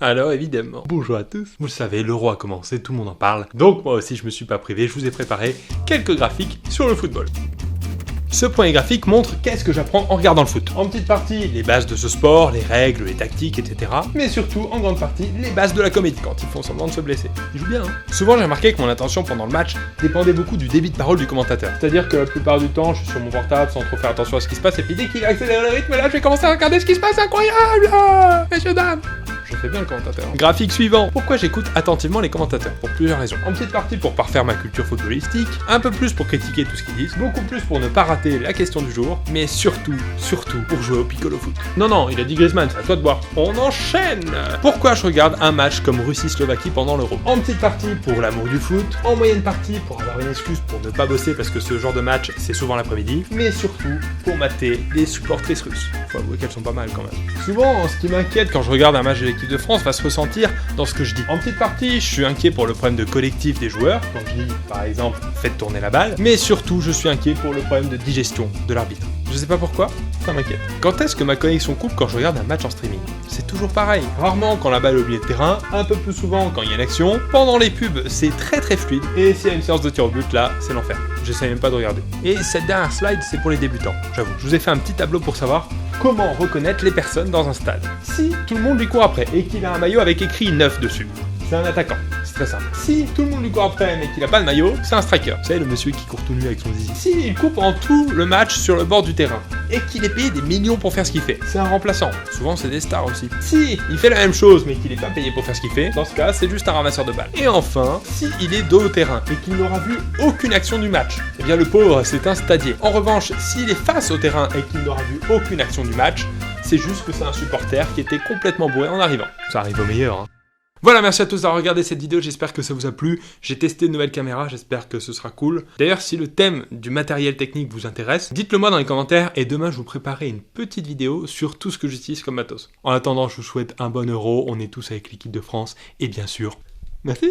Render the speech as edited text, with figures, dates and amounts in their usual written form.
Alors évidemment, bonjour à tous. Vous le savez, l'Euro a commencé, tout le monde en parle. Donc moi aussi je me suis pas privé, je vous ai préparé quelques graphiques sur le football. Ce premier graphique montre qu'est-ce que j'apprends en regardant le foot. En petite partie, les bases de ce sport, les règles, les tactiques, etc. Mais surtout, en grande partie, les bases de la comédie quand ils font semblant de se blesser. Ils jouent bien, hein. Souvent, j'ai remarqué que mon attention pendant le match dépendait beaucoup du débit de parole du commentateur. C'est-à-dire que la plupart du temps, je suis sur mon portable sans trop faire attention à ce qui se passe, et puis dès qu'il accélère le rythme, là, je vais commencer à regarder ce qui se passe, incroyable, messieurs, dames. Je fais bien le commentateur. Graphique suivant. Pourquoi j'écoute attentivement les commentateurs? Pour plusieurs raisons. En petite partie pour parfaire ma culture footballistique, un peu plus pour critiquer tout ce qu'ils disent, beaucoup plus pour ne pas rater la question du jour, mais surtout pour jouer au piccolo foot. Non, il a dit Griezmann, c'est à toi de boire. On enchaîne. Pourquoi je regarde un match comme Russie-Slovaquie pendant l'Euro? En petite partie pour l'amour du foot, en moyenne partie pour avoir une excuse pour ne pas bosser parce que ce genre de match c'est souvent l'après-midi, mais surtout pour mater les supportrices russes. Faut avouer qu'elles sont pas mal quand même. Souvent, ce qui m'inquiète quand je regarde un match de l'équipe de France va se ressentir dans ce que je dis. En petite partie, je suis inquiet pour le problème de collectif des joueurs, quand je dis par exemple faites tourner la balle, mais surtout je suis inquiet pour le problème de digestion de l'arbitre. Je sais pas pourquoi, ça m'inquiète. Quand est-ce que ma connexion coupe quand je regarde un match en streaming? C'est toujours pareil. Rarement quand la balle est au milieu de terrain, un peu plus souvent quand il y a une action. Pendant les pubs, c'est très fluide, et s'il y a une séance de tir au but, là, c'est l'enfer. J'essaie même pas de regarder. Et cette dernière slide, c'est pour les débutants, j'avoue. Je vous ai fait un petit tableau pour savoir comment reconnaître les personnes dans un stade. Si tout le monde lui court après et qu'il a un maillot avec écrit 9 dessus, c'est un attaquant. C'est très simple. Si tout le monde lui court après mais qu'il a pas de maillot, c'est un striker. Vous savez, le monsieur qui court tout nu avec son zizi. Si il coupe en tout le match sur le bord du terrain et qu'il est payé des millions pour faire ce qu'il fait, c'est un remplaçant. Souvent, c'est des stars aussi. Si il fait la même chose mais qu'il est pas payé pour faire ce qu'il fait, dans ce cas, c'est juste un ramasseur de balles. Et enfin, si il est dos au terrain et qu'il n'aura vu aucune action du match, eh bien le pauvre, c'est un stadier. En revanche, s'il est face au terrain et qu'il n'aura vu aucune action du match, c'est juste que c'est un supporter qui était complètement bourré en arrivant. Ça arrive au meilleur, hein. Voilà, merci à tous d'avoir regardé cette vidéo, j'espère que ça vous a plu. J'ai testé une nouvelle caméra, j'espère que ce sera cool. D'ailleurs, si le thème du matériel technique vous intéresse, dites-le moi dans les commentaires et demain je vous préparerai une petite vidéo sur tout ce que j'utilise comme matos. En attendant, je vous souhaite un bon Euro, on est tous avec l'équipe de France et bien sûr, merci.